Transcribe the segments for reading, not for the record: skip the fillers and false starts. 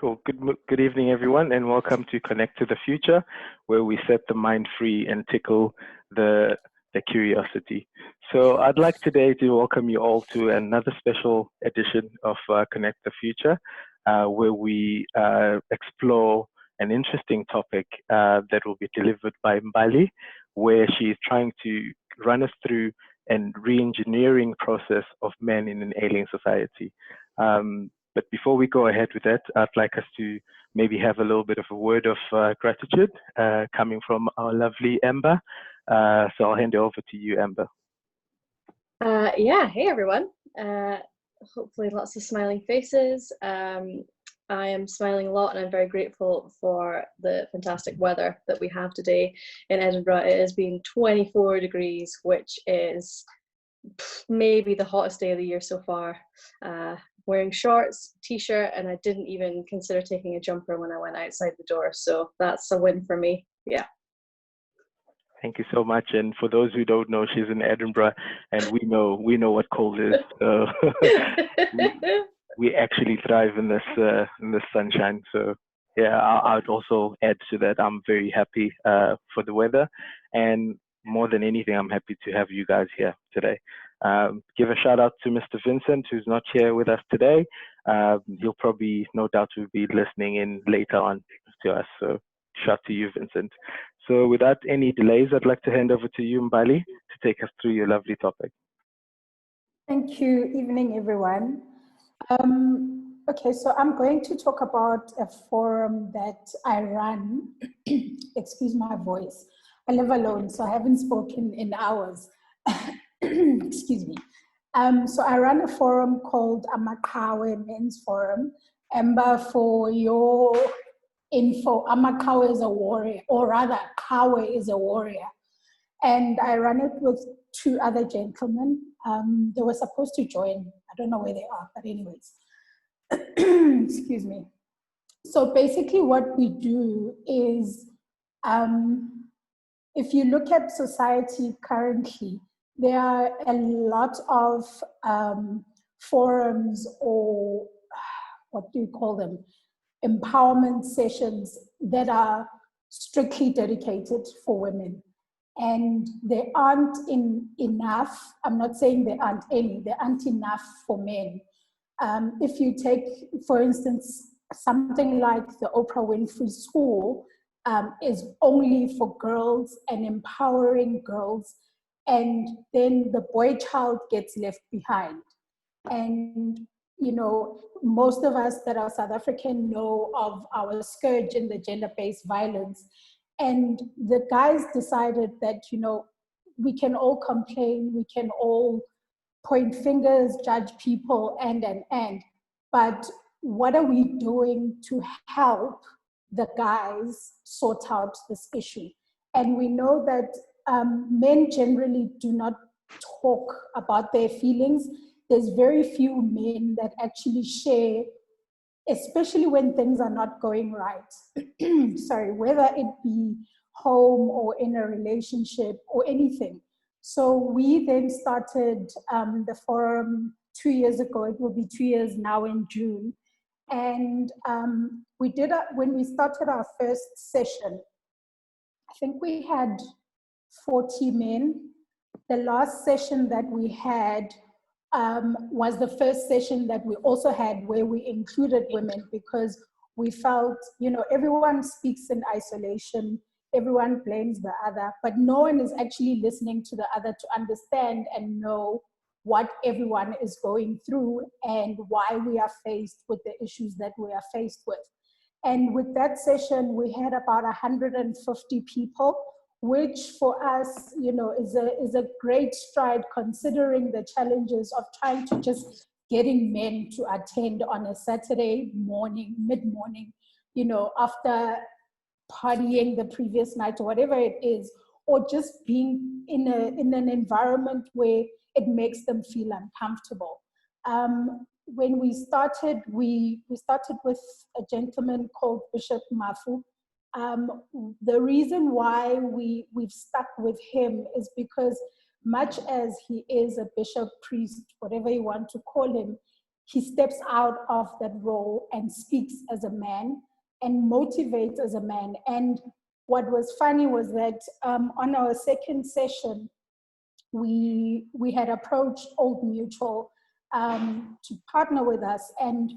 Cool. Good evening, everyone, and welcome to Connect to the Future, where we set the mind free and tickle the curiosity. So I'd like today to welcome you all to another special edition of Connect the Future, where we explore an interesting topic that will be delivered by Mbali, where she is trying to run us through a re-engineering process of men in an ailing society. But before we go ahead with that, I'd like us to maybe have a little bit of a word of gratitude coming from our lovely Amber. So I'll hand it over to you, Amber. Yeah, hey everyone. Hopefully lots of smiling faces. I am smiling a lot and I'm very grateful for the fantastic weather that we have today in Edinburgh. It has been 24 degrees, which is maybe the hottest day of the year so far. Wearing shorts, t-shirt, and I didn't even consider taking a jumper when I went outside the door. So that's a win for me. Yeah. Thank you so much. And for those who don't know, she's in Edinburgh, and we know what cold is. So we actually thrive in this sunshine. So yeah, I would also add to that. I'm very happy for the weather, and more than anything, I'm happy to have you guys here today. Give a shout out to Mr. Vincent, who's not here with us today. He'll probably, no doubt, will be listening in later on to us. So shout to you, Vincent. So without any delays, I'd like to hand over to you, Mbali, to take us through your lovely topic. Thank you. Evening, everyone. Okay, so I'm going to talk about a forum that I run. Excuse my voice. I live alone, so I haven't spoken in hours. Excuse me. So I run a forum called Amaqhawe Men's Forum. Amber, for your info, Amaqhawe is a warrior, or rather, Qawe is a warrior. And I run it with two other gentlemen. They were supposed to join. I don't know where they are, but anyways. Excuse me. So basically what we do is, if you look at society currently, there are a lot of forums, or what do you call them? Empowerment sessions that are strictly dedicated for women. And there aren't enough, I'm not saying there aren't any, there aren't enough for men. If you take, for instance, something like the Oprah Winfrey School is only for girls and empowering girls, and then the boy child gets left behind. And you know, most of us that are South African know of our scourge in the gender-based violence. And the guys decided that, you know, we can all complain, we can all point fingers, judge people, but what are we doing to help the guys sort out this issue? And we know that men generally do not talk about their feelings. There's very few men that actually share, especially when things are not going right. Sorry, whether it be home or in a relationship or anything. So we then started the forum 2 years ago. It will be 2 years now in June. And when we started our first session, I think we had 40 men. The last session that we had was the first session that we also had where we included women, because we felt, you know, everyone speaks in isolation, everyone blames the other, but no one is actually listening to the other to understand and know what everyone is going through and why we are faced with the issues that we are faced with. And with that session, we had about 150 people, which for us, you know, is a great stride considering the challenges of trying to just getting men to attend on a Saturday morning, mid-morning, you know, after partying the previous night or whatever it is, or just being in an environment where it makes them feel uncomfortable. When we started, we started with a gentleman called Bishop Mafu. The reason why we've stuck with him is because much as he is a bishop, priest, whatever you want to call him, he steps out of that role and speaks as a man and motivates as a man. And what was funny was that on our second session, we had approached Old Mutual to partner with us, and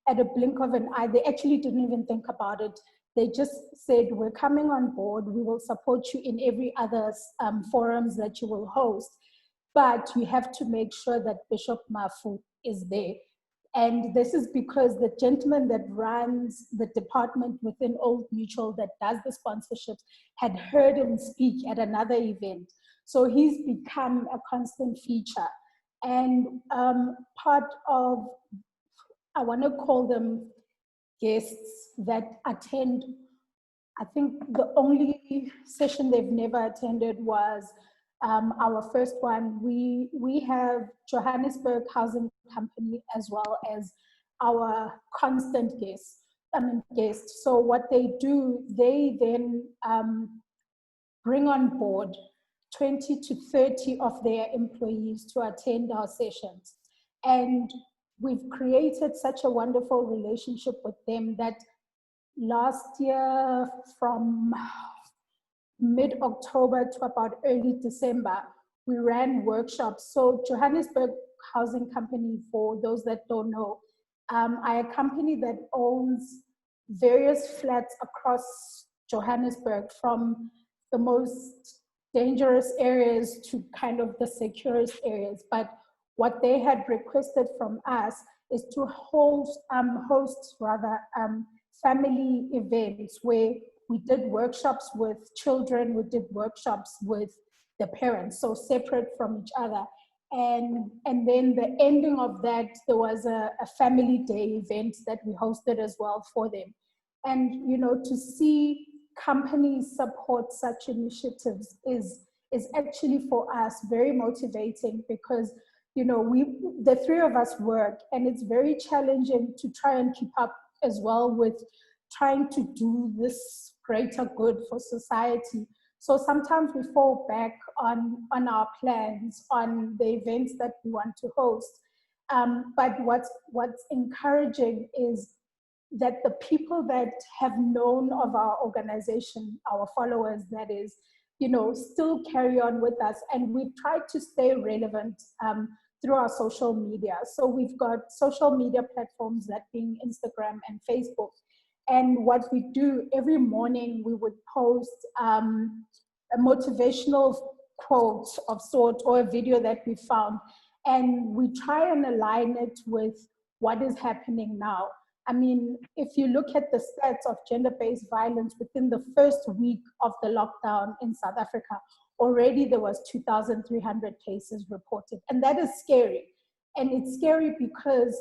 at a blink of an eye, they actually didn't even think about it. They just said, we're coming on board, we will support you in every other forums that you will host, but you have to make sure that Bishop Mafu is there. And this is because the gentleman that runs the department within Old Mutual that does the sponsorships had heard him speak at another event. So he's become a constant feature. And part of, I want to call them guests that attend, I think the only session they've never attended was our first one. We have Johannesburg Housing Company as well as our constant guests. So what they do, they then bring on board 20 to 30 of their employees to attend our sessions. And we've created such a wonderful relationship with them that last year from mid-October to about early December, we ran workshops. So Johannesburg Housing Company, for those that don't know, are a company that owns various flats across Johannesburg, from the most dangerous areas to kind of the securest areas. But what they had requested from us is to host family events where we did workshops with children, we did workshops with the parents, so separate from each other. And then the ending of that, there was a family day event that we hosted as well for them. And, you know, to see companies support such initiatives is actually for us very motivating, because, you know, the three of us work, and it's very challenging to try and keep up as well with trying to do this greater good for society. So sometimes we fall back on our plans, on the events that we want to host. But what's encouraging is that the people that have known of our organization, our followers, that is, you know, still carry on with us. And we try to stay relevant through our social media. So we've got social media platforms, that being Instagram and Facebook. And what we do every morning, we would post a motivational quote of sort, or a video that we found. And we try and align it with what is happening now. I mean, if you look at the stats of gender-based violence within the first week of the lockdown in South Africa, already there was 2,300 cases reported. And that is scary. And it's scary because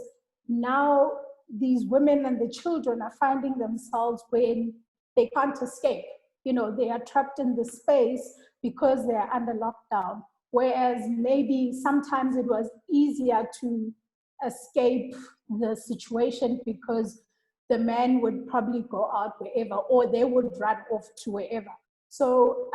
now these women and the children are finding themselves when they can't escape. You know, they are trapped in the space because they are under lockdown. Whereas maybe sometimes it was easier to escape the situation because the man would probably go out wherever, or they would run off to wherever. So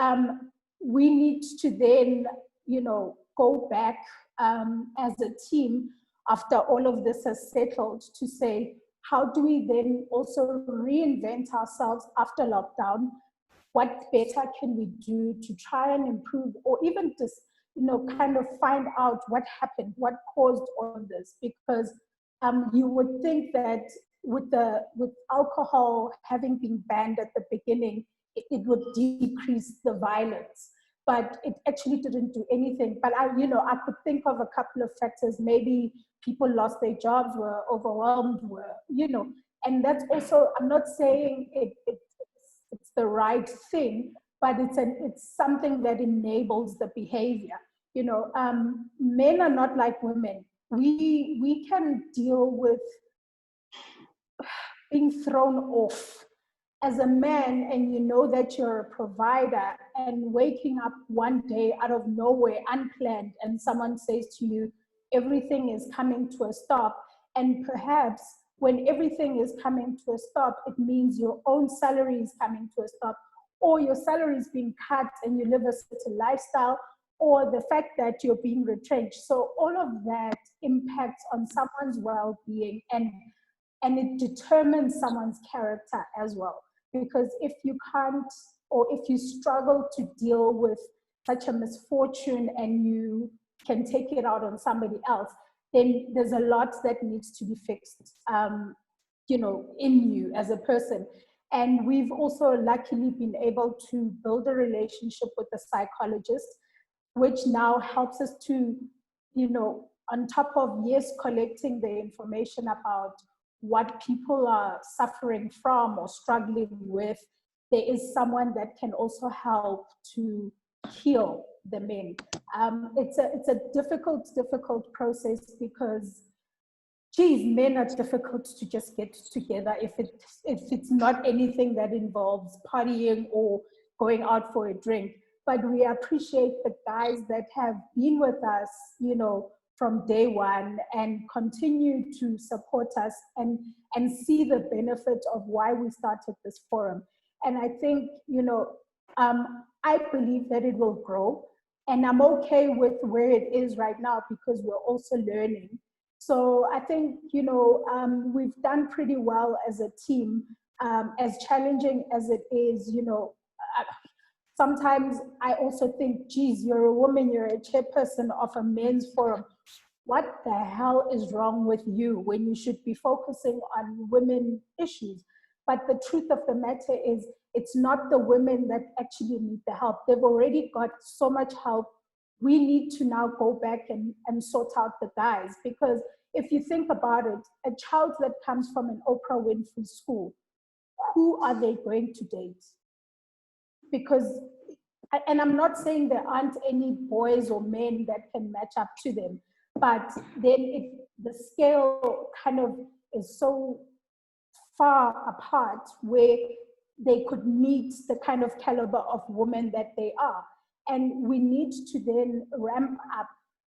we need to then, you know, go back as a team after all of this has settled to say, how do we then also reinvent ourselves after lockdown? What better can we do to try and improve, or even just, you know, kind of find out what happened, what caused all this? Because you would think that with alcohol having been banned at the beginning, it would decrease the violence, but it actually didn't do anything. But I could think of a couple of factors. Maybe people lost their jobs, were overwhelmed, and that's also, I'm not saying it's the right thing, but it's something that enables the behavior. Men are not like women. We can deal with being thrown off as a man, and you know that you're a provider, and waking up one day out of nowhere, unplanned, and someone says to you, everything is coming to a stop. And perhaps when everything is coming to a stop, it means your own salary is coming to a stop, or your salary is being cut and you live a certain lifestyle, or the fact that you're being retrenched. So all of that impacts on someone's well-being, and it determines someone's character as well. Because if you can't, or if you struggle to deal with such a misfortune and you can take it out on somebody else, then there's a lot that needs to be fixed, in you as a person. And we've also luckily been able to build a relationship with a psychologist, which now helps us to, on top of, yes, collecting the information about what people are suffering from or struggling with, there is someone that can also help to heal the men. It's a difficult process because, geez, men are difficult to just get together if it's not anything that involves partying or going out for a drink. But we appreciate the guys that have been with us, from day one and continue to support us and see the benefit of why we started this forum. And I think, I believe that it will grow, and I'm okay with where it is right now because we're also learning. So I think, we've done pretty well as a team, as challenging as it is, sometimes I also think, geez, you're a woman, you're a chairperson of a men's forum. What the hell is wrong with you when you should be focusing on women issues? But the truth of the matter is, it's not the women that actually need the help. They've already got so much help. We need to now go back and sort out the guys. Because if you think about it, a child that comes from an Oprah Winfrey school, who are they going to date? Because, and I'm not saying there aren't any boys or men that can match up to them, but then the scale kind of is so far apart where they could meet the kind of caliber of women that they are. And we need to then ramp up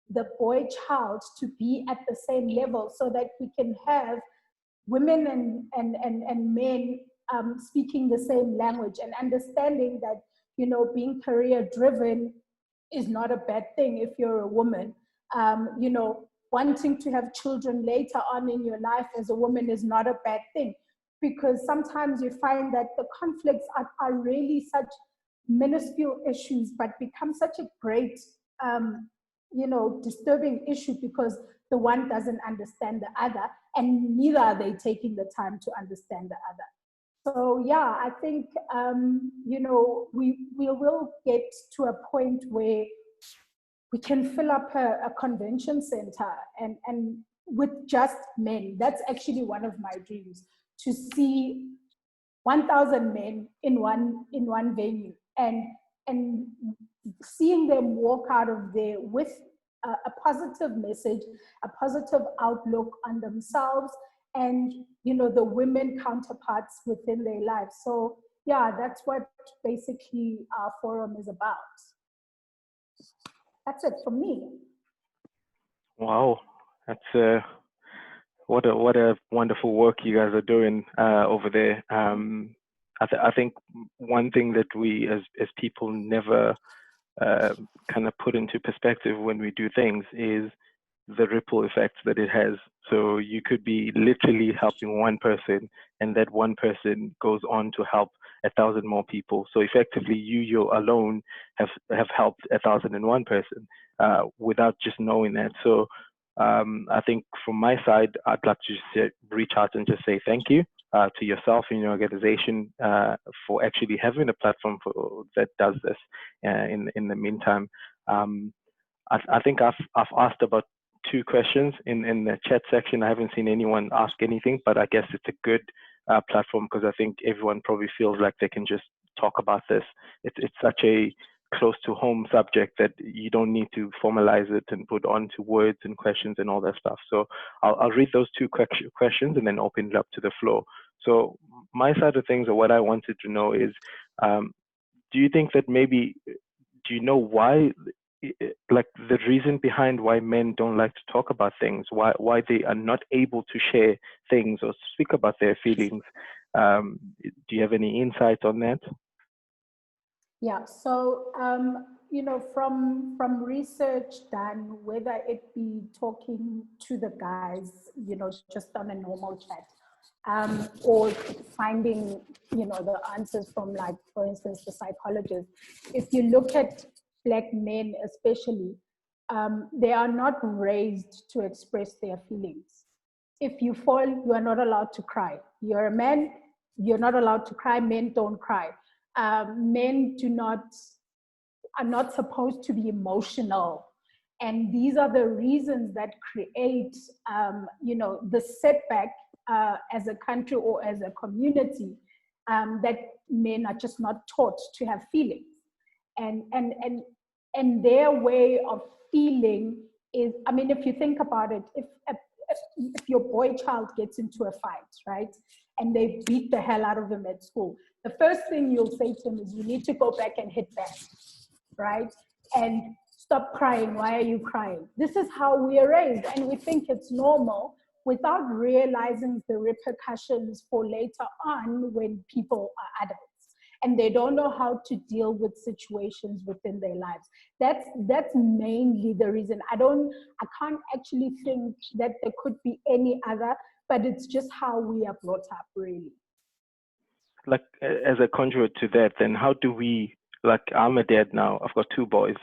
the boy child to be at the same level so that we can have women and men speaking the same language and understanding that, being career driven is not a bad thing if you're a woman. Wanting to have children later on in your life as a woman is not a bad thing, because sometimes you find that the conflicts are really such minuscule issues, but become such a great, disturbing issue because the one doesn't understand the other, and neither are they taking the time to understand the other. So yeah, I think, we will get to a point where we can fill up a convention center and with just men. That's actually one of my dreams, to see 1,000 men in one venue and seeing them walk out of there with a positive message, a positive outlook on themselves and, the women counterparts within their lives. So yeah, that's what basically our forum is about. That's it from me. Wow, that's what a wonderful work you guys are doing over there. I think one thing that we as people never kind of put into perspective when we do things is the ripple effect that it has. So you could be literally helping one person, and that one person goes on to help 1,000 more people. So effectively, you alone have helped 1,001 person without just knowing that. So I think from my side, I'd like to just reach out and just say thank you to yourself and your organization for actually having a platform that does this. In the meantime, I think I've asked about 2 questions in the chat section. I haven't seen anyone ask anything, but I guess it's a good platform because I think everyone probably feels like they can just talk about this. It's such a close to home subject that you don't need to formalize it and put onto words and questions and all that stuff. So I'll read those 2 questions and then open it up to the floor. So my side of things, or what I wanted to know is, do you think that maybe, do you know why, like the reason behind why men don't like to talk about things, why they are not able to share things or speak about their feelings? Do you have any insight on that? Yeah, so from research done, whether it be talking to the guys, just on a normal chat, or finding, the answers from, like, for instance, the psychologist. If you look at Black men especially, they are not raised to express their feelings. If you fall, you are not allowed to cry. You're a man, you're not allowed to cry. Men don't cry. Men are not supposed to be emotional. And these are the reasons that create, the setback as a country or as a community, that men are just not taught to have feelings. And their way of feeling is, I mean, if you think about it, if your boy child gets into a fight, right, and they beat the hell out of him at school, the first thing you'll say to him is, you need to go back and hit back, right? And stop crying. Why are you crying? This is how we are raised, and we think it's normal without realizing the repercussions for later on when people are adults and they don't know how to deal with situations within their lives. That's mainly the reason. I can't actually think that there could be any other, but it's just how we are brought up, really. Like, as a conduit to that, then how do we, like, I'm a dad now, I've got 2 boys.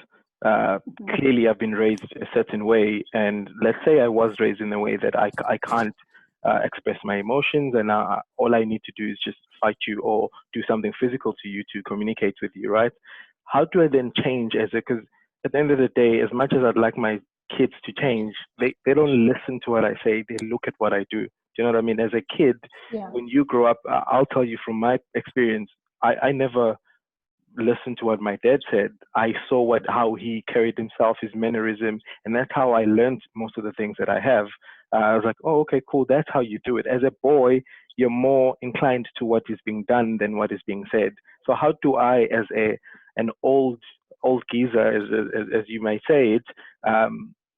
Clearly I've been raised a certain way, and let's say I was raised in a way that I can't express my emotions, and all I need to do is just fight you or do something physical to you to communicate with you, right? How do I then change because at the end of the day, as much as I'd like my kids to change, they don't listen to what I say, they look at what I do. Do you know what I mean? As a kid, when you grow up, I'll tell you from my experience, I never listened to what my dad said. I saw how he carried himself, his mannerism, and that's how I learned most of the things that I have. I was like, oh, okay, cool, that's how you do it. As a boy, you're more inclined to what is being done than what is being said. So how do I, as an old geezer, as you might say it,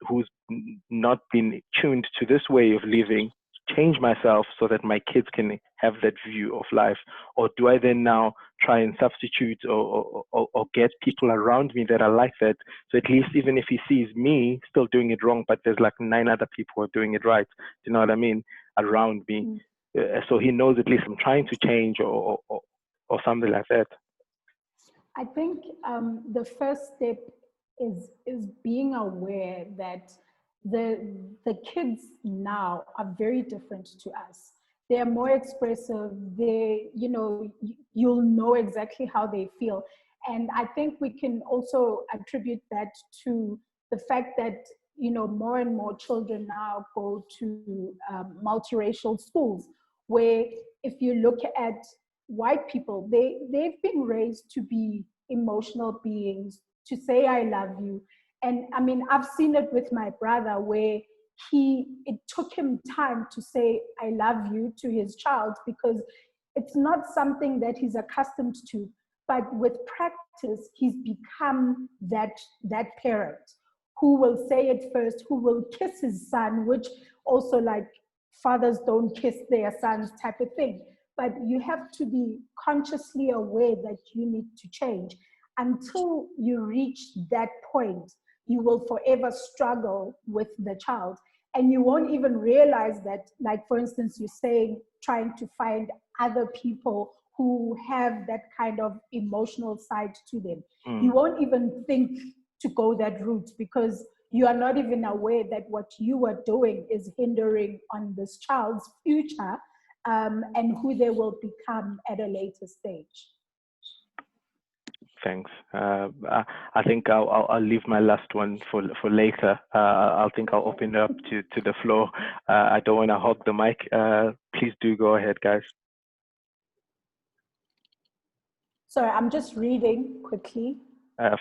who's not been tuned to this way of living, change myself so that my kids can have that view of life? Or do I then now try and substitute or get people around me that are like that, so at least even if he sees me still doing it wrong, but there's like 9 other people who are doing it right, do you know what I mean, around me, so he knows at least I'm trying to change or something like that? I think the first step is being aware that the kids now are very different to us. They are more expressive. You'll know exactly how they feel. And I think we can also attribute that to the fact that, more and more children now go to multiracial schools, where if you look at white people, they've been raised to be emotional beings, to say I love you. And I mean, I've seen it with my brother, where it took him time to say I love you to his child, because it's not something that he's accustomed to. But with practice, he's become that parent who will say it first, who will kiss his son, which also, like, fathers don't kiss their sons type of thing. But you have to be consciously aware that you need to change. Until you reach that point, you will forever struggle with the child. And you won't even realize that, like, for instance, you're saying, trying to find other people who have that kind of emotional side to them. You won't even think to go that route, because you are not even aware that what you are doing is hindering on this child's future, and who they will become at a later stage. Thanks. I think I'll leave my last one for later. I'll open it up to the floor. I don't want to hog the mic. Please do go ahead, guys. Sorry, I'm just reading quickly.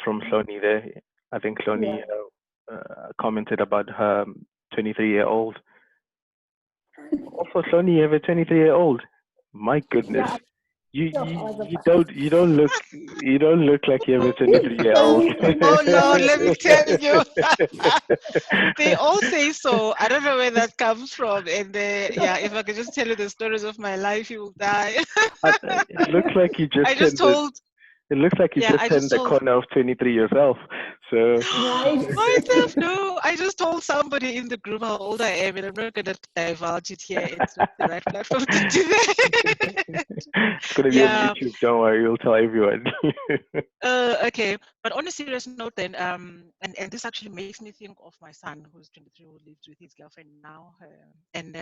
From Hloni there. I think Hloni commented about her 23-year-old. Also, Hloni, you have a 23-year-old. My goodness. You don't look like you have a 23-year-old. Oh no, let me tell you. They all say so. I don't know where that comes from. And if I could just tell you the stories of my life, you will die. It looks like you just It looks like you Yeah, just I turned just the told corner of 23 yourself. So Right. myself, no, I just told somebody in the group how old I am, and I'm not going to divulge it here. It's not the right platform to do that. it's going to be on Yeah. YouTube. Don't worry, you'll tell everyone. Okay. But on a serious note, then, and this actually makes me think of my son, who's 23, who lives with his girlfriend now, and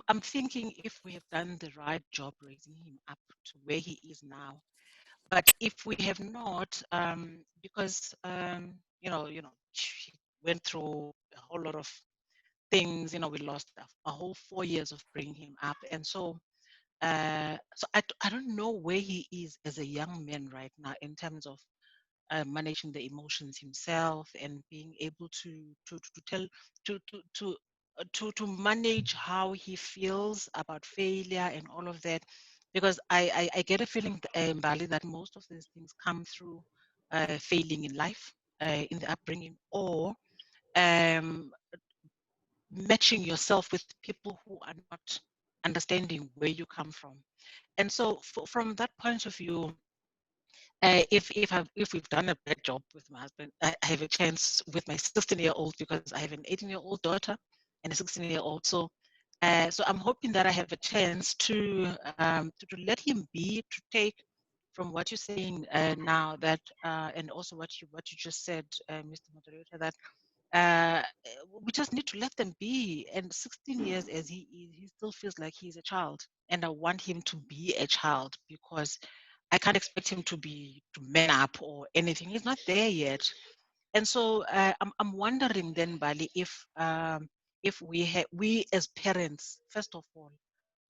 I'm thinking if we have done the right job raising him up to where he is now. But if we have not, because he went through a whole lot of things. We lost a whole 4 years of bringing him up, and so I don't know where he is as a young man right now in terms of managing the emotions himself and being able to tell to manage how he feels about failure and all of that, because I get a feeling, Mbali, that most of these things come through failing in life, in the upbringing, or um, matching yourself with people who are not understanding where you come from. And so from that point of view, if we've done a bad job with my husband, I have a chance with my 16-year-old, because I have an 18-year-old daughter and a 16-year-old. So I'm hoping that I have a chance to let him be, to take from what you're saying now, that and also what you just said, Mr. Moderator, that uh, we just need to let them be. And 16 years as he is, he still feels like he's a child, and I want him to be a child, because I can't expect him to man up or anything. He's not there yet. And so I'm wondering then, Bali, if we as parents, first of all,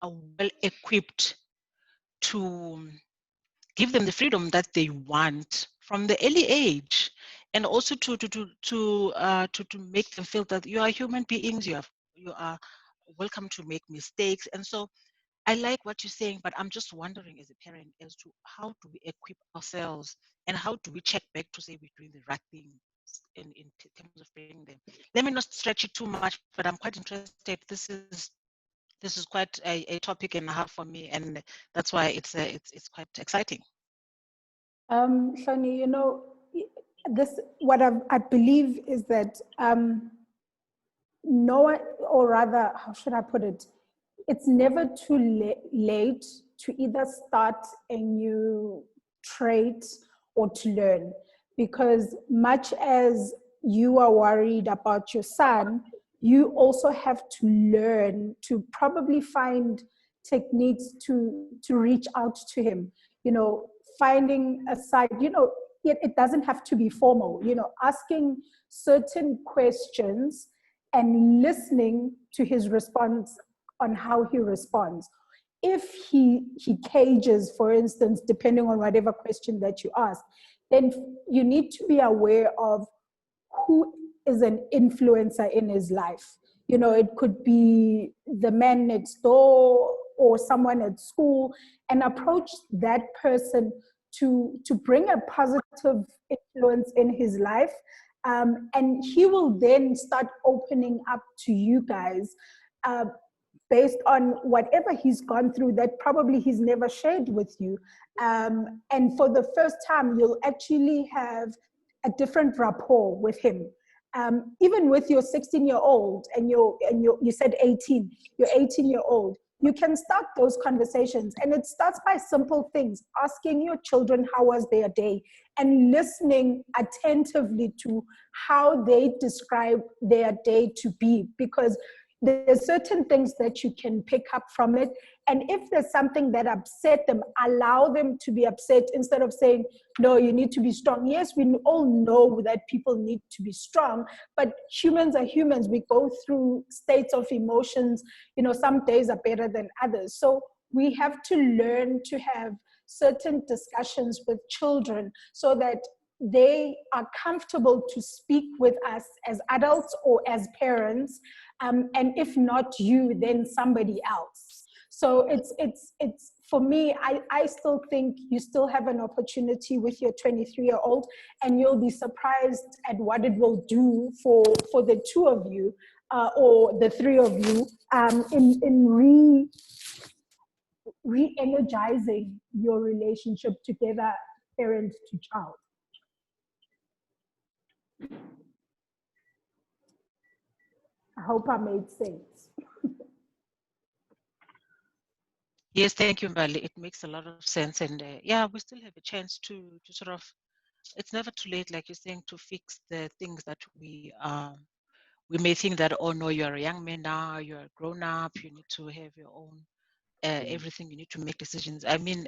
are well equipped to give them the freedom that they want from the early age, and also to make them feel that you are human beings. You are welcome to make mistakes. And so I like what you're saying, but I'm just wondering as a parent as to how do we equip ourselves, and how do we check back to say we're doing the right thing in terms of bringing them. Let me not stretch it too much, but I'm quite interested. This is quite a topic and a half for me, and that's why it's quite exciting. Shani, this what I believe is that no one, or rather, how should I put it? It's never too late to either start a new trait or to learn, because much as you are worried about your son, you also have to learn to probably find techniques to reach out to him. Finding a side, it doesn't have to be formal, asking certain questions and listening to his response on how he responds. If he cages, for instance, depending on whatever question that you ask, then you need to be aware of who is an influencer in his life. It could be the man next door or someone at school, and approach that person to bring a positive influence in his life. And he will then start opening up to you guys based on whatever he's gone through that probably he's never shared with you. And for the first time, you'll actually have a different rapport with him. Even with your 16-year-old and you said 18, your 18-year-old, you can start those conversations. And it starts by simple things, asking your children how was their day, and listening attentively to how they describe their day to be, because there's certain things that you can pick up from it. And if there's something that upset them, allow them to be upset instead of saying, no, you need to be strong. Yes, we all know that people need to be strong, but humans are humans. We go through states of emotions. Some days are better than others. So we have to learn to have certain discussions with children so that they are comfortable to speak with us as adults or as parents. And if not you, then somebody else. So it's for me, I still think you still have an opportunity with your 23-year-old, and you'll be surprised at what it will do for the two of you, or the three of you, in re-energizing your relationship together, parent to child. I hope I made sense. Yes, thank you, Mbali. It makes a lot of sense. And yeah, we still have a chance to sort of, it's never too late, like you're saying, to fix the things that we may think that, oh no, you're a young man now, you're a grown up, you need to have your own everything, you need to make decisions. I mean,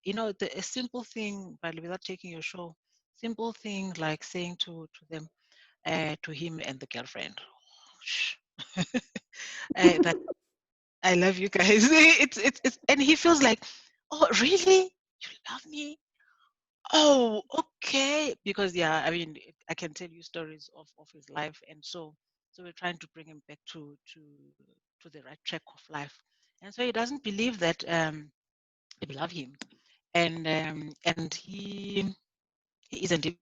you know, a simple thing, but without taking your show, simple thing like saying to them, to him and the girlfriend, that I love you guys. It's, and he feels like, oh, really? You love me? Oh, okay. Because yeah, I mean, I can tell you stories of his life, and so we're trying to bring him back to the right track of life. And so he doesn't believe that we love him, and he is in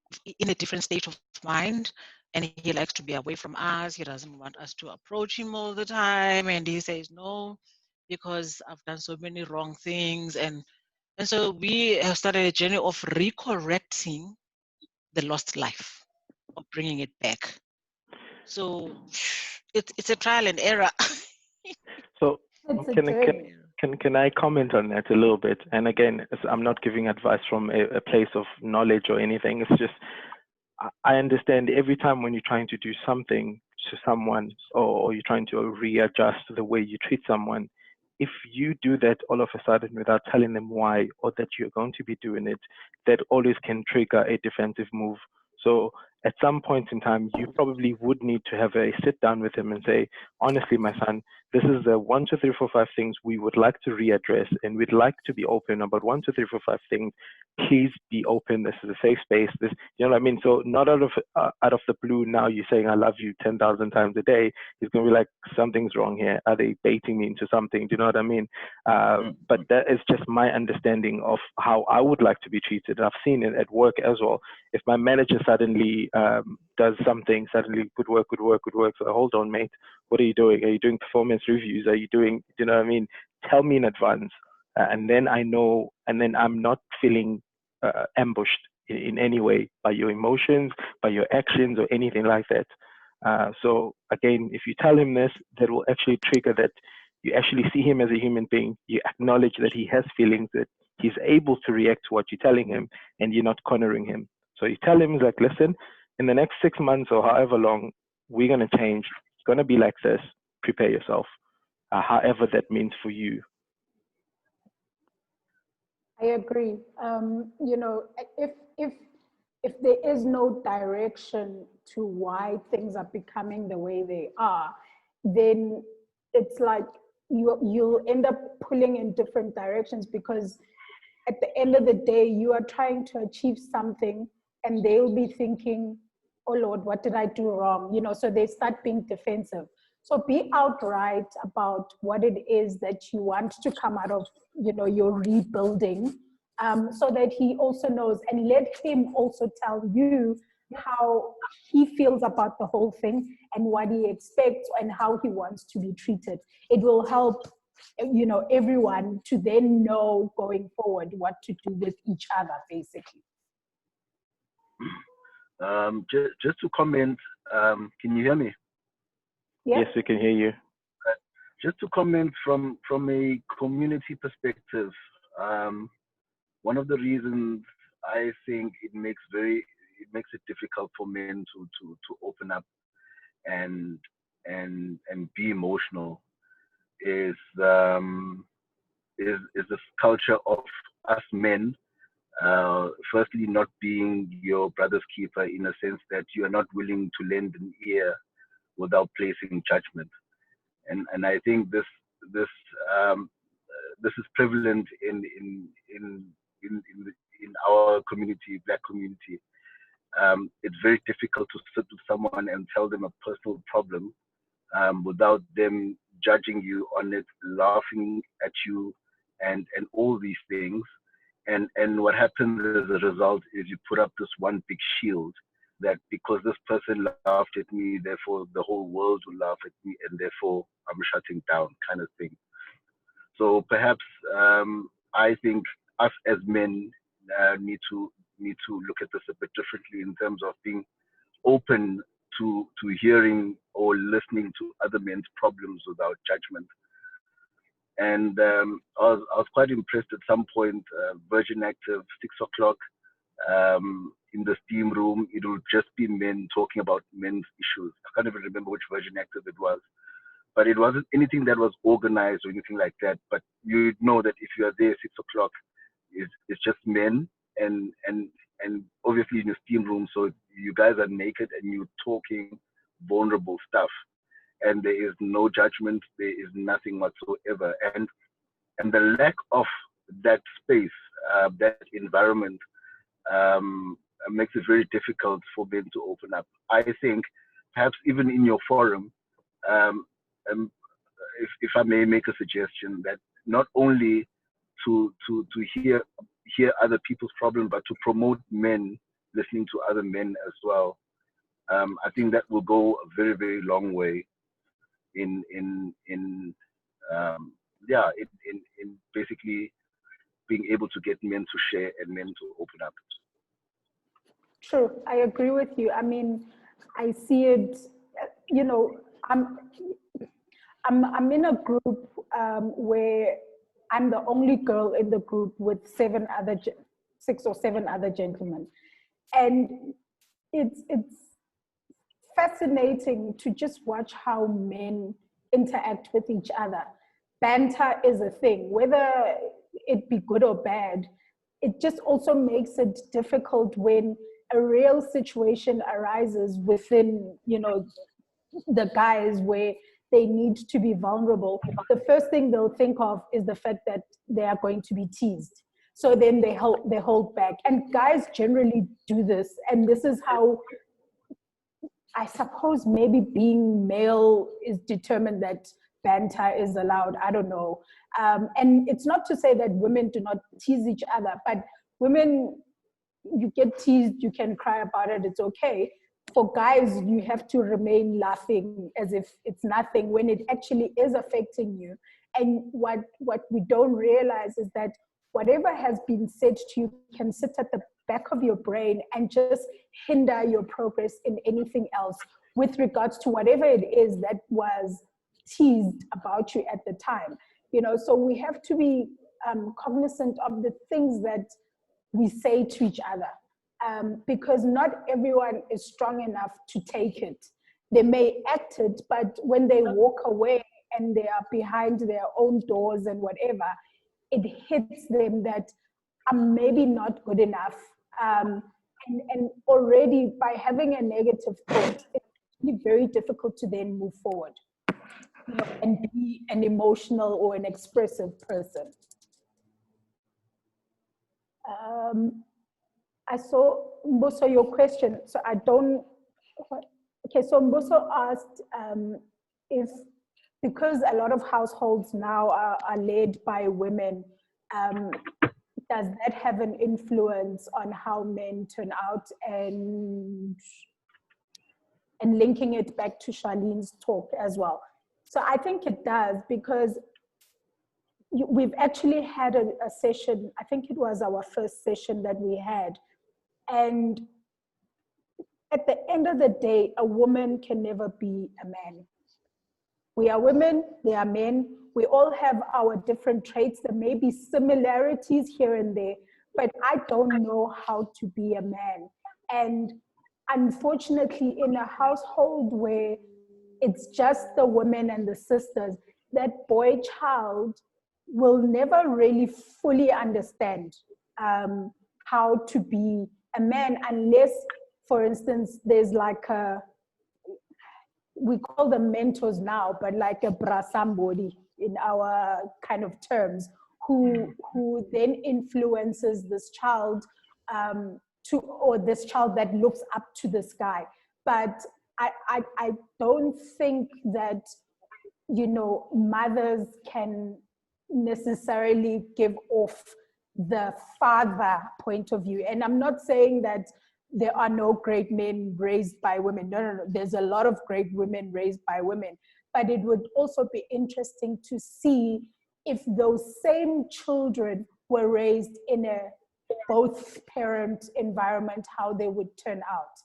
a different state of mind, and he likes to be away from us. He doesn't want us to approach him all the time, and he says no because I've done so many wrong things, and so we have started a journey of recorrecting the lost life, of bringing it back. So it's a trial and error. So It's a can journey. can I comment on that a little bit? And again, I'm not giving advice from a place of knowledge or anything. It's just I understand every time when you're trying to do something to someone, or you're trying to readjust the way you treat someone, if you do that all of a sudden without telling them why or that you're going to be doing it, that always can trigger a defensive move. So at some point in time, you probably would need to have a sit down with him and say, honestly, my son, this is the 1, 2, 3, 4, 5 things we would like to readdress, and we'd like to be open about 1, 2, 3, 4, 5 things. Please be open. This is a safe space. This, you know what I mean? So not out of the blue, now you're saying I love you 10,000 times a day. He's gonna be like, something's wrong here. Are they baiting me into something? Do you know what I mean? But that is just my understanding of how I would like to be treated. I've seen it at work as well. If my manager suddenly does something, suddenly good work. So hold on, mate. What are you doing? Are you doing performance reviews? Are you doing, you know what I mean? Tell me in advance. And then I know, and then I'm not feeling ambushed in any way by your emotions, by your actions, or anything like that. So again, if you tell him this, that will actually trigger that you actually see him as a human being. You acknowledge that he has feelings, that he's able to react to what you're telling him, and you're not cornering him. So you tell him, like, listen, in the next 6 months or however long, we're going to change. It's going to be like this. Prepare yourself, however that means for you. I agree. You know, if there is no direction to why things are becoming the way they are, then it's like you'll end up pulling in different directions, because at the end of the day, you are trying to achieve something, and they'll be thinking, oh Lord, what did I do wrong? You know, so they start being defensive. So be outright about what it is that you want to come out of, you know, your rebuilding, so that he also knows, and let him also tell you how he feels about the whole thing and what he expects and how he wants to be treated. It will help, you know, everyone to then know going forward what to do with each other, basically. Just to comment, can you hear me? Yeah? Yes, we can hear you. Just to comment from a community perspective, one of the reasons I think it makes it difficult for men to open up and be emotional is this culture of us men, firstly not being your brother's keeper, in a sense that you are not willing to lend an ear without placing judgment, and I think this is prevalent in our community, Black community. It's very difficult to sit with someone and tell them a personal problem without them judging you on it, laughing at you, and all these things. And what happens as a result is you put up this one big shield that because this person laughed at me, therefore the whole world will laugh at me, and therefore I'm shutting down, kind of thing. So perhaps I think us as men need to look at this a bit differently in terms of being open to hearing or listening to other men's problems without judgment. And I was quite impressed at some point. Virgin Active, 6 o'clock in the steam room, it will just be men talking about men's issues. I can't even remember which Virgin Active it was, but it wasn't anything that was organized or anything like that. But you know that if you are there 6 o'clock, it's just men and obviously in your steam room, so you guys are naked and you're talking vulnerable stuff, and there is no judgment, there is nothing whatsoever, and the lack of that space, that environment, makes it very difficult for men to open up. I think perhaps even in your forum, if I may make a suggestion, that not only to hear other people's problems, but to promote men listening to other men as well. I think that will go a very, very long way in basically being able to get men to share and men to open up. True, I agree with you. I mean, I see it. You know, I'm in a group where I'm the only girl in the group with 6 or 7 other gentlemen, and it's fascinating to just watch how men interact with each other. Banter is a thing, whether it be good or bad. It just also makes it difficult when a real situation arises within, you know, the guys where they need to be vulnerable. The first thing they'll think of is the fact that they are going to be teased. So then they hold back. And guys generally do this. And this is how, I suppose, maybe being male is determined that banter is allowed. I don't know. And it's not to say that women do not tease each other, but women, you get teased, you can cry about it, it's okay. For guys, you have to remain laughing as if it's nothing when it actually is affecting you. And what we don't realize is that whatever has been said to you can sit at the back of your brain and just hinder your progress in anything else with regards to whatever it is that was teased about you at the time. You know, so we have to be cognizant of the things that we say to each other. Because not everyone is strong enough to take it. They may act it, but when they walk away and they are behind their own doors and whatever, it hits them that I'm maybe not good enough. And already by having a negative thought, it's really very difficult to then move forward, you know, and be an emotional or an expressive person. I saw, Mbuso, your question, so I don't, okay, so Mbuso asked if, because a lot of households now are led by women, does that have an influence on how men turn out, and linking it back to Charlene's talk as well. So I think it does, because we've actually had a session, I think it was our first session that we had, and at the end of the day, a woman can never be a man. We are women, they are men. We all have our different traits. There may be similarities here and there, but I don't know how to be a man. And unfortunately, in a household where it's just the women and the sisters, that boy child will never really fully understand how to be a man, unless, for instance, there's like we call them mentors now, but like a bra somebody in our kind of terms, who then influences this child or this child that looks up to this guy. But I don't think that, you know, mothers can necessarily give off the father point of view. And I'm not saying that there are no great men raised by women. No. There's a lot of great women raised by women. But it would also be interesting to see if those same children were raised in a both parent environment, how they would turn out.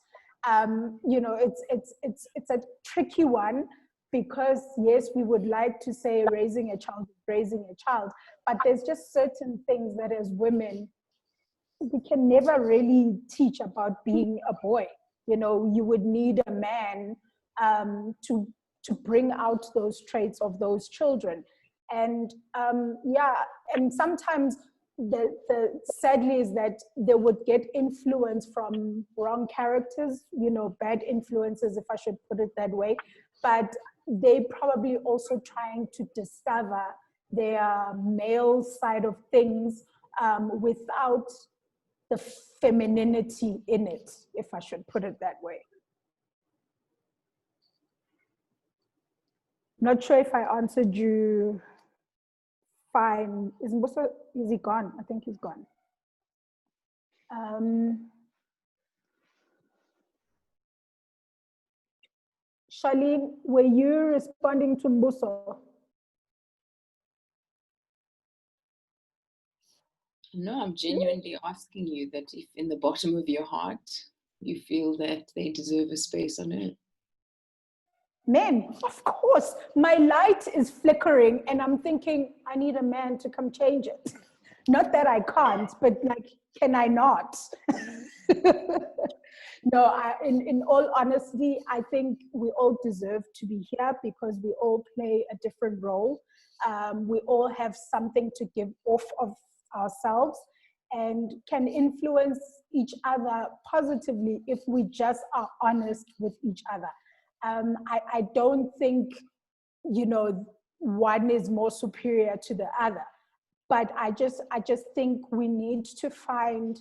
You know, it's a tricky one, because yes, we would like to say raising a child is raising a child, but there's just certain things that as women, we can never really teach about being a boy. You know, you would need a man to bring out those traits of those children. And yeah, and sometimes the sadly is that they would get influence from wrong characters, you know, bad influences, if I should put it that way. But they probably also trying to discover their male side of things without the femininity in it, if I should put it that way. Not sure if I answered you fine. Is he gone? I think he's gone. Charlene, were you responding to Mbuso? No, I'm genuinely asking you that if in the bottom of your heart, you feel that they deserve a space on earth. Men, of course. My light is flickering and I'm thinking, I need a man to come change it. Not that I can't, but like, can I not? No, in all honesty, I think we all deserve to be here because we all play a different role. We all have something to give off of ourselves and can influence each other positively if we just are honest with each other. I don't think, you know, one is more superior to the other, but I just think we need to find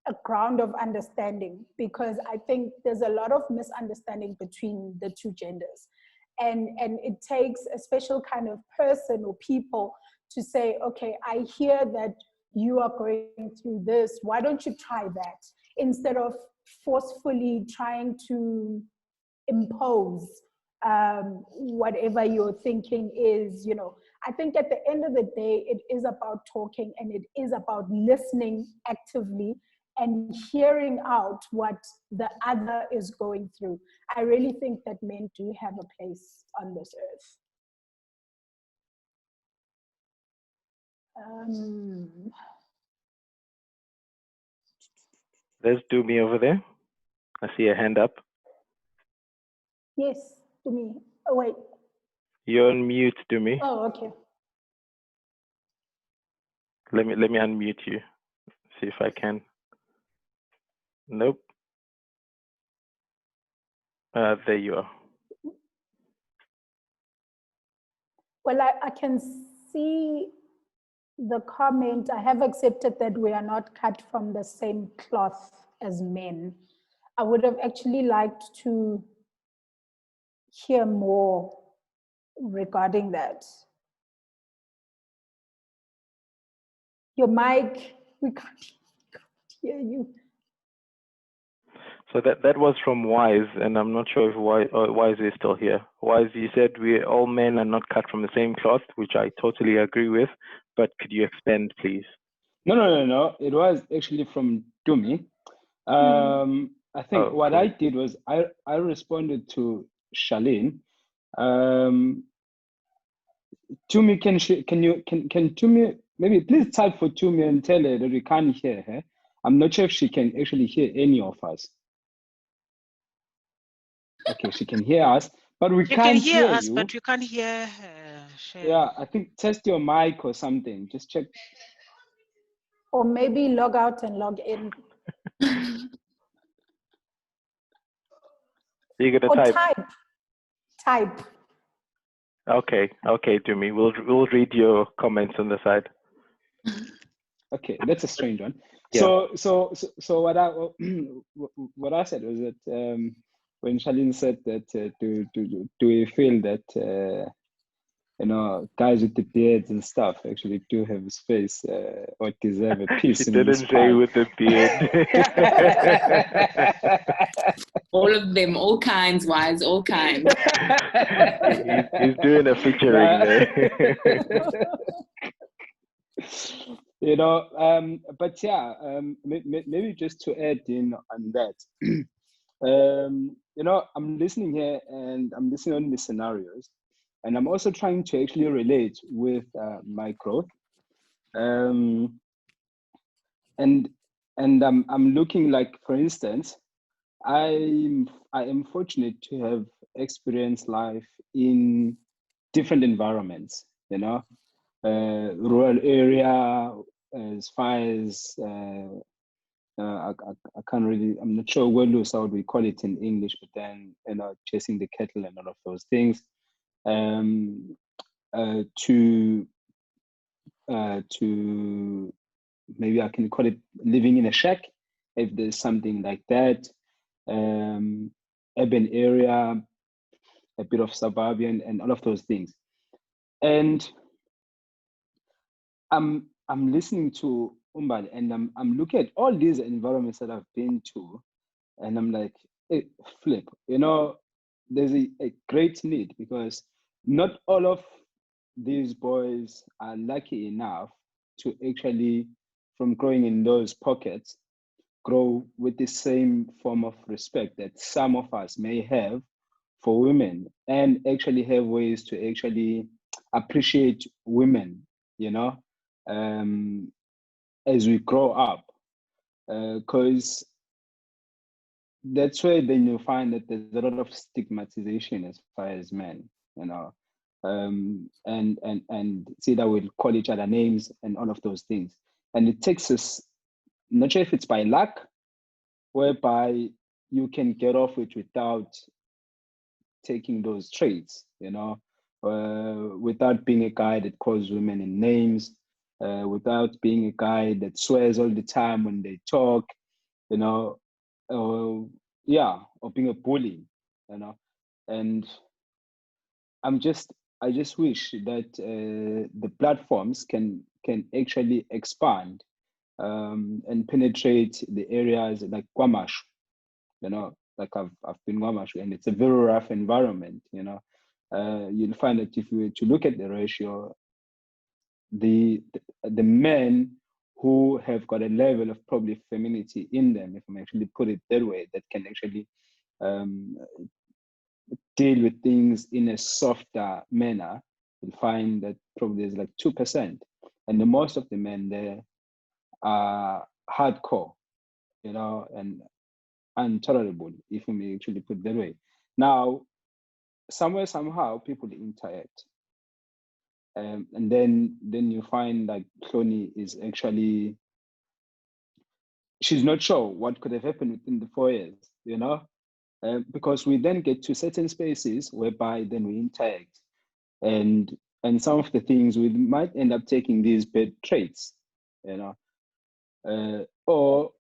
a ground of understanding, because I think there's a lot of misunderstanding between the two genders. And it takes a special kind of person or people to say, okay, I hear that you are going through this, why don't you try that? Instead of forcefully trying to impose whatever your thinking is, you know. I think at the end of the day, it is about talking and it is about listening actively and hearing out what the other is going through. I really think that men do have a place on this earth. There's Dumi over there. I see a hand up. Yes, Dumi. Oh, wait. You're on mute, Dumi. Oh, okay. Let me unmute you. See if I can. Nope. There you are. Well, I can see the comment. I have accepted that we are not cut from the same cloth as men. I would have actually liked to hear more regarding that. Your mic, we can't hear you. So that was from Wise, and I'm not sure if Wise is still here. Wise, you said we all men are not cut from the same cloth, which I totally agree with, but could you expand, please? No. It was actually from Dumi. I think what cool. I did was I responded to Charlene. Tumi, can Tumi maybe please type for Tumi and tell her that we can't hear her. I'm not sure if she can actually hear any of us. Okay, she can hear us, but we can't hear us, but you can't hear her. Yeah, I think test your mic or something. Just check. Or maybe log out and log in. You're gonna type. Type. Okay, Dumi. We'll read your comments on the side. Okay, that's a strange one. Yeah. So what I said was that when Charlene said that do we feel that guys with the beards and stuff actually do have a space or deserve a piece She in this didn't say pie. with the beard. All of them, all kinds, wise, all kinds. He's doing a featuring there. But yeah, maybe just to add in on that, I'm listening here and I'm listening on the scenarios, and I'm also trying to actually relate with my growth. And I'm looking like, for instance, I am fortunate to have experienced life in different environments, rural area, as far as I can't really, I'm not sure what how we call it in English, but then, chasing the cattle and all of those things, to maybe I can call it living in a shack, if there's something like that, urban area, a bit of suburban, and all of those things. And I'm listening to Mbali, and I'm looking at all these environments that I've been to, and I'm like, hey, flip, there's a great need, because not all of these boys are lucky enough to actually, from growing in those pockets, grow with the same form of respect that some of us may have for women, and actually have ways to actually appreciate women, as we grow up, because that's where then you find that there's a lot of stigmatization as far as men, and see that we'll call each other names and all of those things. And it takes us, not sure if it's by luck, whereby you can get off it without taking those traits, without being a guy that calls women in names, without being a guy that swears all the time when they talk, or being a bully, and I just wish that the platforms can actually expand and penetrate the areas like Kwamashu, like I've been Kwamashu, and it's a very rough environment, you'll find that if you were to look at the ratio, the men who have got a level of probably femininity in them, if I actually put it that way, that can actually deal with things in a softer manner, you'll find that probably there's like 2%. And the most of the men there are hardcore, and intolerable, if you may actually put it that way. Now, somehow, people interact. And then you find like Cloney is actually, she's not sure what could have happened within the 4 years, because we then get to certain spaces whereby then we interact, and some of the things we might end up taking these bad traits, or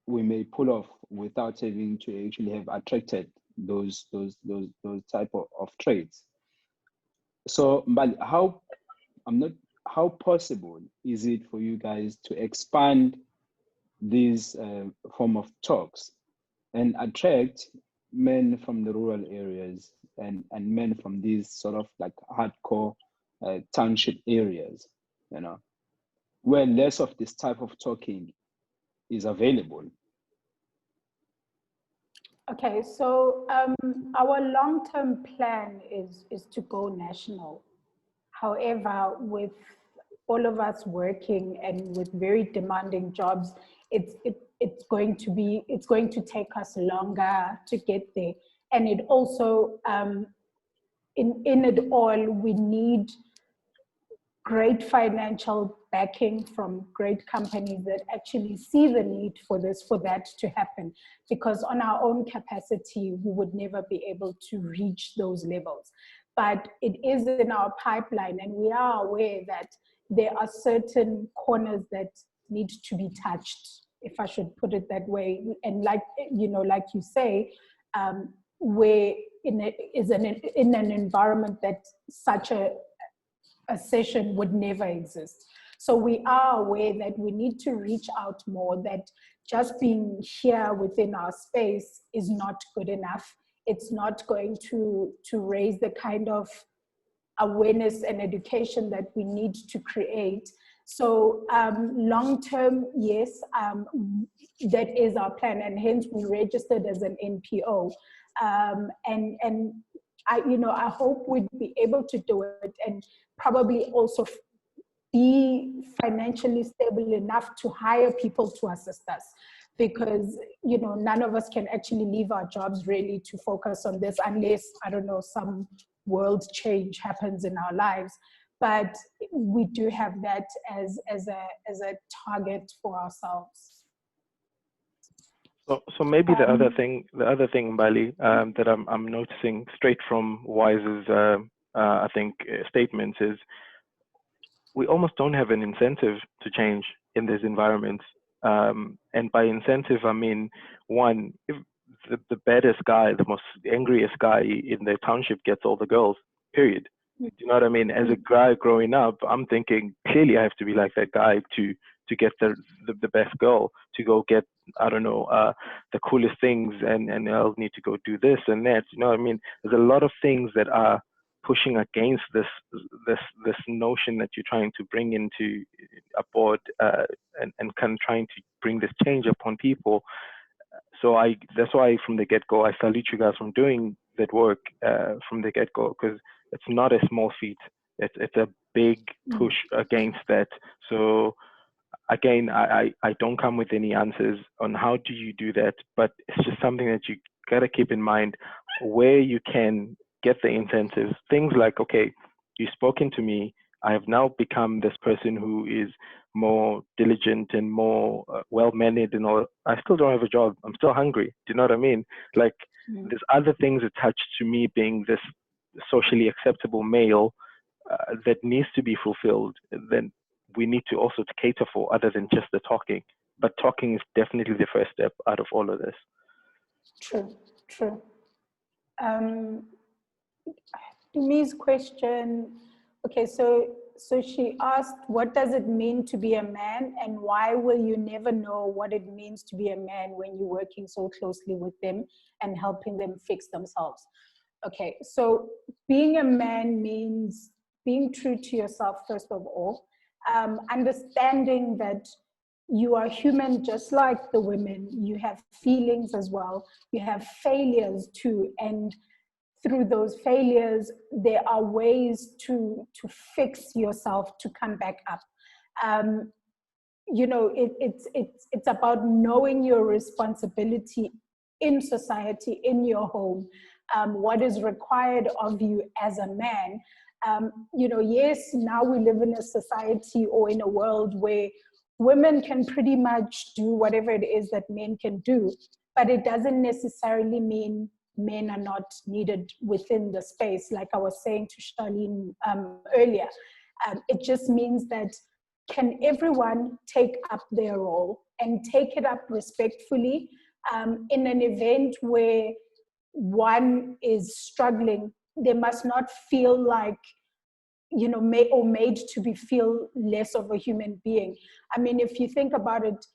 we may pull off without having to actually have attracted those type of traits. So, but how possible is it for you guys to expand these form of talks and attract men from the rural areas and men from these sort of like hardcore township areas, where less of this type of talking is available? Okay, so our long-term plan is to go national. However, with all of us working and with very demanding jobs, it's going to take us longer to get there. And it also, in it all, we need great financial backing from great companies that actually see the need for that to happen. Because on our own capacity, we would never be able to reach those levels. But it is in our pipeline, and we are aware that there are certain corners that need to be touched, if I should put it that way. And like you say, where in an environment that such a a session would never exist. So we are aware that we need to reach out more, that just being here within our space is not good enough. It's not going to raise the kind of awareness and education that we need to create. So long term, yes, that is our plan, and hence we registered as an NPO. And I hope we'd be able to do it, and probably also be financially stable enough to hire people to assist us, because none of us can actually leave our jobs really to focus on this unless, I don't know, some world change happens in our lives. But we do have that as a target for ourselves. So maybe the other thing, Mbali, that I'm noticing straight from Wise's I think statements is, we almost don't have an incentive to change in these environments. And by incentive, I mean, one, if the baddest guy, the most angriest guy in the township gets all the girls, period. Do you know what I mean? As a guy growing up, I'm thinking, clearly I have to be like that guy to get the best girl, to go get, I don't know, the coolest things, and I'll need to go do this and that. You know what I mean? There's a lot of things that are pushing against this notion that you're trying to bring into aboard, and kind of trying to bring this change upon people. So that's why from the get-go, I salute you guys from doing that work from the get-go, because it's not a small feat. It's a big push against that. So again, I don't come with any answers on how do you do that, but it's just something that you gotta keep in mind, where you can get the incentives. Things like, okay, you've spoken to me, I have now become this person who is more diligent and more well-mannered and all. I still don't have a job. I'm still hungry. Do you know what I mean? Like, there's other things attached to me being this socially acceptable male that needs to be fulfilled. Then we need to also to cater for, other than just the talking. But talking is definitely the first step out of all of this. True. Tumi's question, okay, so she asked, what does it mean to be a man, and why will you never know what it means to be a man when you're working so closely with them and helping them fix themselves? Okay, so being a man means being true to yourself, first of all, understanding that you are human just like the women. You have feelings as well. You have failures too, and through those failures, there are ways to fix yourself, to come back up. It's about knowing your responsibility in society, in your home, what is required of you as a man. Yes, now we live in a society or in a world where women can pretty much do whatever it is that men can do, but it doesn't necessarily mean men are not needed within the space. Like I was saying to Charlene earlier, it just means that, can everyone take up their role and take it up respectfully in an event where one is struggling? They must not feel like, made to feel less of a human being. I mean, if you think about it,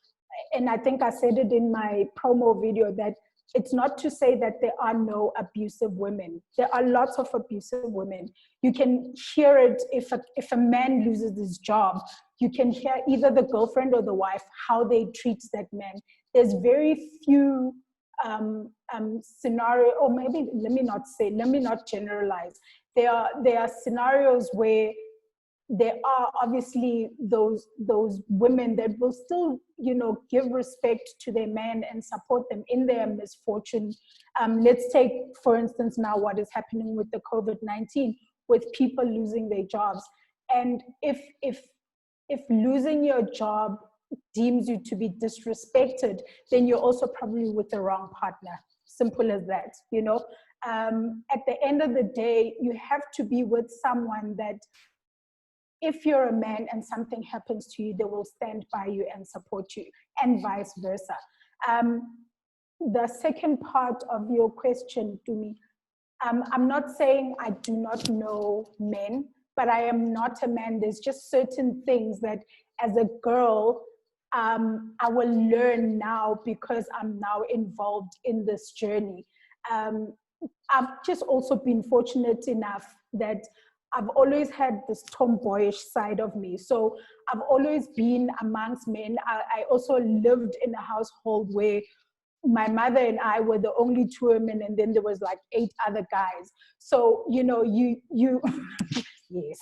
and I think I said it in my promo video, that it's not to say that there are no abusive women. There are lots of abusive women. You can hear it if a man loses his job. You can hear either the girlfriend or the wife, how they treat that man. There's very few scenario, or maybe let me not generalize. There are scenarios where there are obviously those women that will still, give respect to their men and support them in their misfortune. Let's take, for instance, now what is happening with the COVID-19, with people losing their jobs. And if losing your job deems you to be disrespected, then you're also probably with the wrong partner. Simple as that, At the end of the day, you have to be with someone that, if you're a man and something happens to you, they will stand by you and support you, and vice versa. The second part of your question to me, I'm not saying I do not know men. but I am not a man. There's just certain things that as a girl, I will learn now because I'm now involved in this journey. I've just also been fortunate enough that I've always had this tomboyish side of me. So I've always been amongst men. I also lived in a household where my mother and I were the only two women, and then there was like 8 other guys. So, you know, you yes.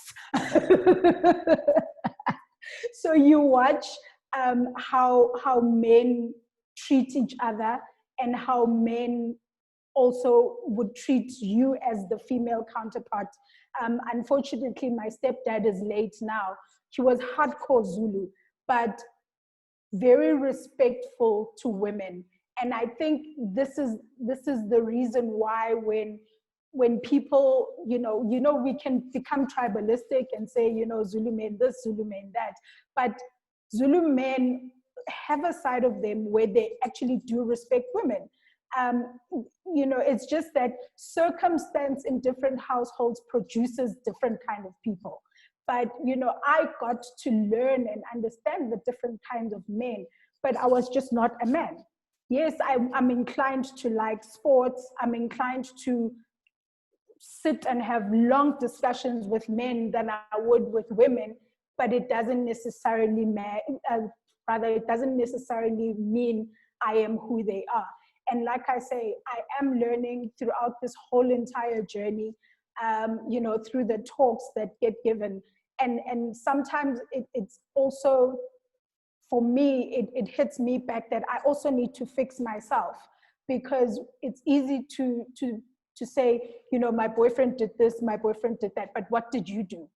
So you watch how men treat each other and how men also would treat you as the female counterpart. Unfortunately, my stepdad is late now. He was hardcore Zulu, but very respectful to women. And I think this is the reason why when people, you know, we can become tribalistic and say, you know, Zulu men this, Zulu men that, but Zulu men have a side of them where they actually do respect women. You know, it's just that circumstance in different households produces different kind of people. But, you know, I got to learn and understand the different kinds of men, but I was just not a man. Yes, I'm inclined to like sports. I'm inclined to sit and have long discussions with men than I would with women, but it doesn't necessarily it doesn't necessarily mean I am who they are. And like I say, I am learning throughout this whole entire journey, you know, through the talks that get given. And sometimes it's also, for me, it hits me back that I also need to fix myself, because it's easy to say, you know, my boyfriend did this, my boyfriend did that, but what did you do?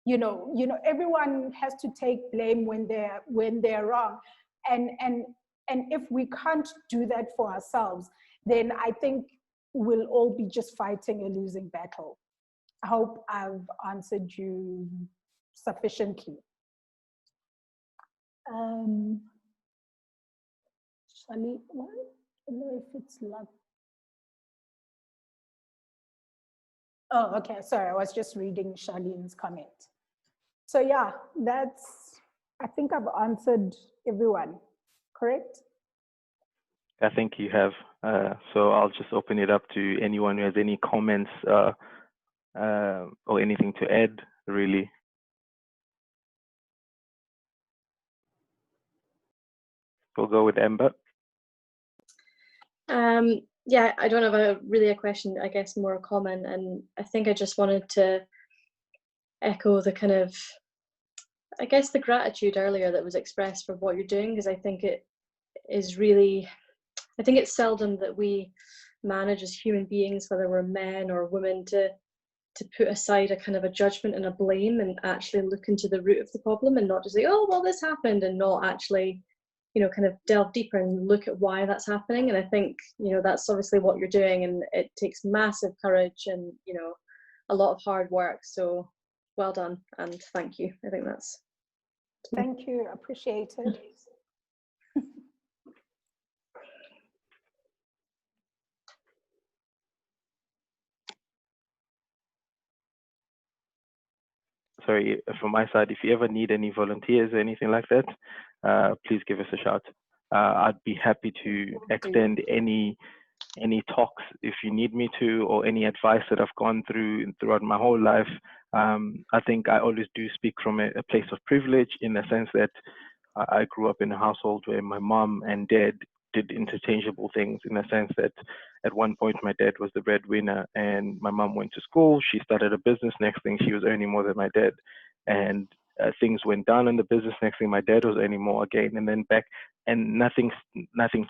You know, everyone has to take blame when they're wrong. And if we can't do that for ourselves, then I think we'll all be just fighting a losing battle. I hope I've answered you sufficiently. Shali, what? I don't know if it's luck. Oh, okay, sorry, I was just reading Charlene's comment. So yeah, I think I've answered everyone, correct? I think you have. So I'll just open it up to anyone who has any comments or anything to add, really. We'll go with Amber. Yeah, I don't have really a question, I guess more a comment, and I think I just wanted to echo the kind of, I guess, the gratitude earlier that was expressed for what you're doing, because I think it is really, I think it's seldom that we manage as human beings, whether we're men or women, to put aside a kind of a judgment and a blame and actually look into the root of the problem, and not just say, oh, well, this happened, and not actually, you know, kind of delve deeper and look at why that's happening. And I think, you know, that's obviously what you're doing, and it takes massive courage and, you know, a lot of hard work. So well done and thank you. I think that's. Thank you, appreciate it. Sorry, from my side, if you ever need any volunteers or anything like that, please give us a shout. I'd be happy to extend any talks if you need me to, or any advice that I've gone throughout my whole life. I think I always do speak from a place of privilege, in the sense that I grew up in a household where my mom and dad did interchangeable things, in the sense that at one point my dad was the breadwinner and my mom went to school. She started a business. Next thing, she was earning more than my dad, and things went down in the business. Next thing, my dad was earning more again, and then back, and nothing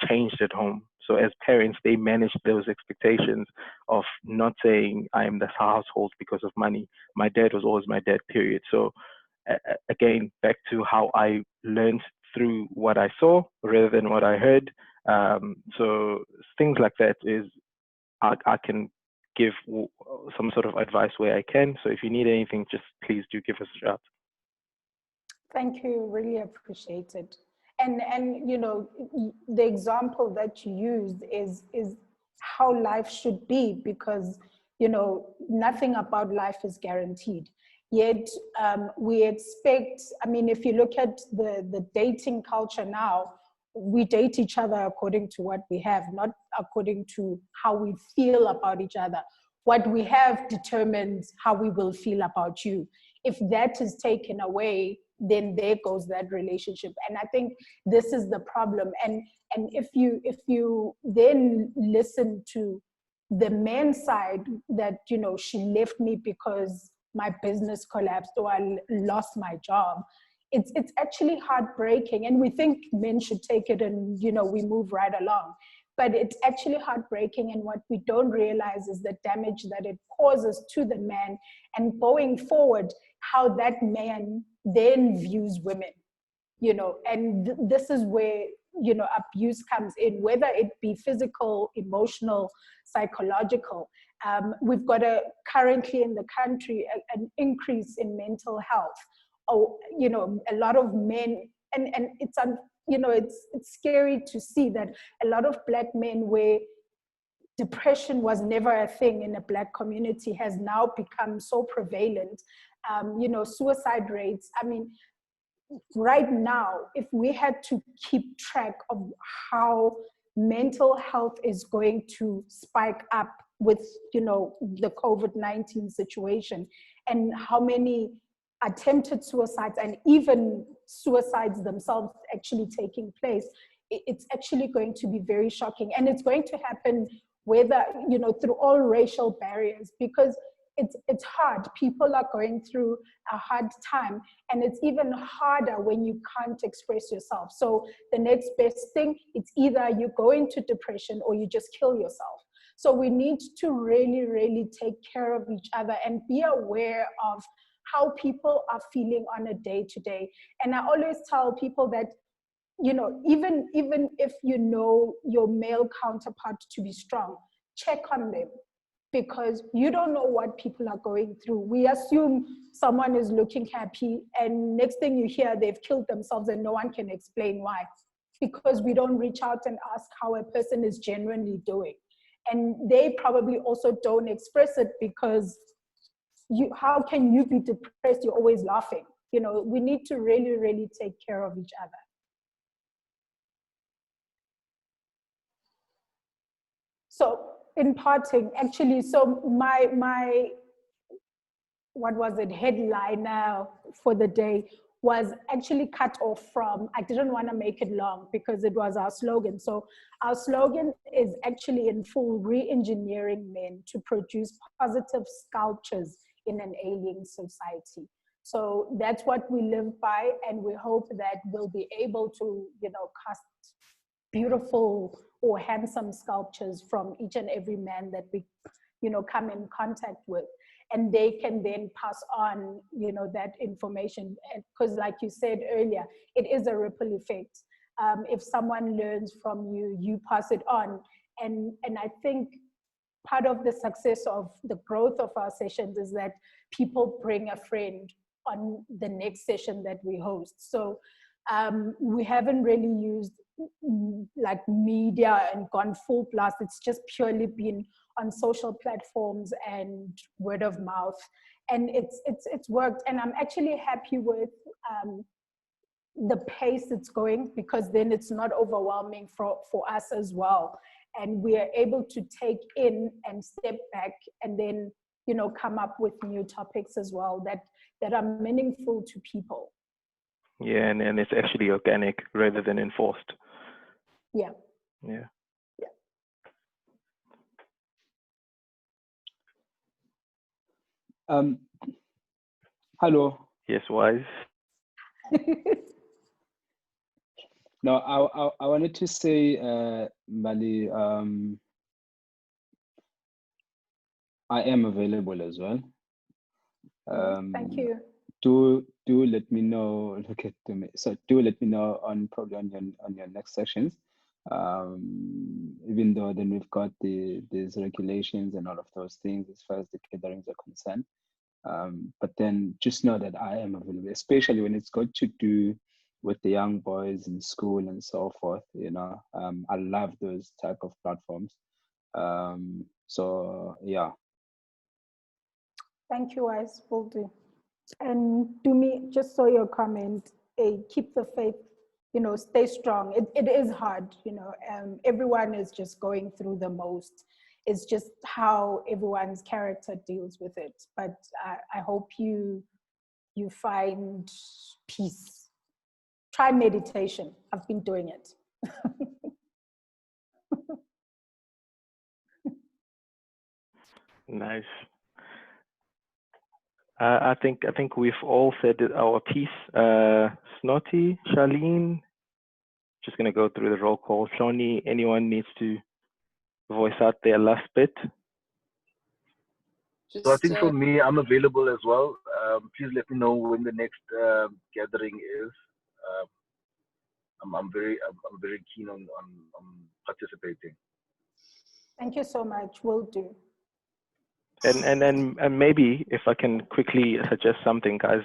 changed at home. So as parents, they managed those expectations of not saying I am the household because of money. My dad was always my dad, period. So again, back to how I learned through what I saw rather than what I heard. So things like that is, I can give some sort of advice where I can. So if you need anything, just please do give us a shout. Thank you, really appreciate it. And you know, the example that you used is how life should be, because, you know, nothing about life is guaranteed. Yet we expect, I mean, if you look at the dating culture now, we date each other according to what we have, not according to how we feel about each other. What we have determines how we will feel about you. If that is taken away, then there goes that relationship. And I think this is the problem. And if you then listen to the man's side, that, you know, she left me because my business collapsed or I lost my job, it's actually heartbreaking. And we think men should take it and, you know, we move right along. But it's actually heartbreaking, and what we don't realize is the damage that it causes to the man, and going forward, how that man then views women, you know. And this is where, you know, abuse comes in, whether it be physical, emotional, psychological. We've got currently in the country an increase in mental health. Oh, you know, a lot of men, and it's you know, it's scary to see that a lot of Black men, where depression was never a thing in the Black community, has now become so prevalent. You know, suicide rates. I mean, right now, if we had to keep track of how mental health is going to spike up with, you know, the COVID-19 situation, and how many attempted suicides and even suicides themselves actually taking place, it's actually going to be very shocking. And it's going to happen whether, you know, through all racial barriers, because it's hard. People are going through a hard time, and it's even harder when you can't express yourself. So the next best thing, it's either you go into depression or you just kill yourself. So we need to really, really take care of each other and be aware of how people are feeling on a day-to-day. And I always tell people that, you know, even if you know your male counterpart to be strong, check on them, because you don't know what people are going through. We assume someone is looking happy, and next thing you hear, they've killed themselves and no one can explain why, because we don't reach out and ask how a person is genuinely doing. And they probably also don't express it, because how can you be depressed? You're always laughing. You know, we need to really, really take care of each other. So in parting, actually, so my what was it, headliner for the day was actually cut off from, I didn't want to make it long because it was our slogan. So our slogan is actually in full: re-engineering men to produce positive sculptures in an ailing society. So that's what we live by, and we hope that we'll be able to, you know, cast beautiful or handsome sculptures from each and every man that we, you know, come in contact with, and they can then pass on, you know, that information. Because like you said earlier, it is a ripple effect. If someone learns from you, you pass it on. And I think part of the success of the growth of our sessions is that people bring a friend on the next session that we host. So we haven't really used like media and gone full blast. It's just purely been on social platforms and word of mouth, and it's worked. And I'm actually happy with the pace it's going, because then it's not overwhelming for us as well, and we are able to take in and step back, and then, you know, come up with new topics as well that are meaningful to people. Yeah, and it's actually organic rather than enforced. Yeah. Yeah. Hello. Yes, Wise. No, I wanted to say, Mbali, I am available as well. Thank you. Do let me know. Look at me. So do let me know on probably on your next sessions. Even though then we've got these regulations and all of those things as far as the gatherings are concerned. But then just know that I am available, especially when it's got to do with the young boys in school and so forth. You know, I love those type of platforms. So yeah. Thank you, Wise. Will do. And to me, just saw your comment, keep the faith, stay strong. It is hard, everyone is just going through the most. It's just how everyone's character deals with it. But I hope you find peace. Try meditation. I've been doing it. Nice. I think we've all said our piece. Snotty, Charlene, just gonna go through the roll call. Shoni, anyone needs to voice out their last bit? So I think for me, I'm available as well. Please let me know when the next gathering is. I'm very keen on participating. Thank you so much. Will do. And maybe if I can quickly suggest something, guys,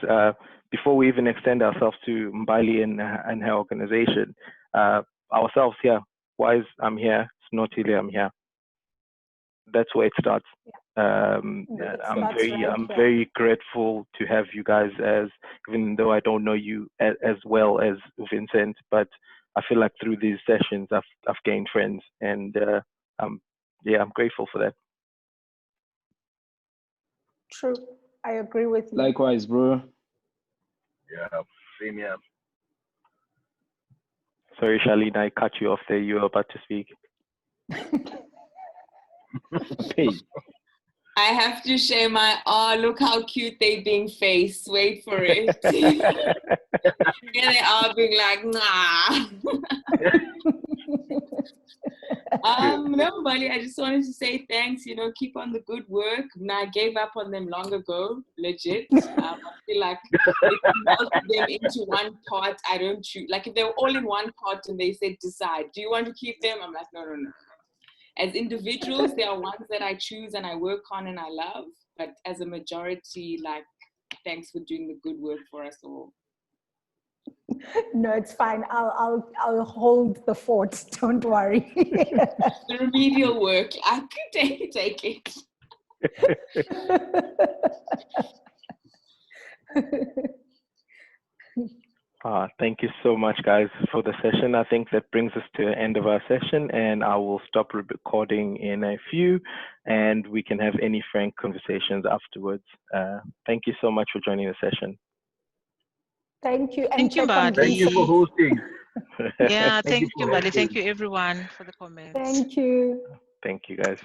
before we even extend ourselves to Mbali and her organization, ourselves here, Wise, I'm here, Snotty, I'm here. That's where it starts. I'm very grateful to have you guys, as even though I don't know you as well as Vincent, but I feel like through these sessions I've gained friends, and I'm grateful for that. True, I agree with you. Likewise, bro. Yeah, same here. Sorry, Charlene, I cut you off there. You were about to speak. Okay. I have to share my, look how cute they being face. Wait for it. Here they are being like, nah. No, Mbali, I just wanted to say thanks, keep on the good work. I gave up on them long ago, legit. I feel like if you melt them into one pot, I don't choose. Like if they were all in one pot and they said, decide, do you want to keep them? I'm like, no. As individuals, there are ones that I choose and I work on and I love. But as a majority, like, thanks for doing the good work for us all. No, it's fine. I'll hold the fort. Don't worry. The remedial work, I could take it. Thank you so much, guys, for the session. I think that brings us to the end of our session, and I will stop recording in a few, and we can have any frank conversations afterwards. Thank you so much for joining the session. Thank you. Thank you, Mbali. Thank you for hosting. Yeah, thank you, Mbali. Thank you, everyone, for the comments. Thank you. Thank you, guys.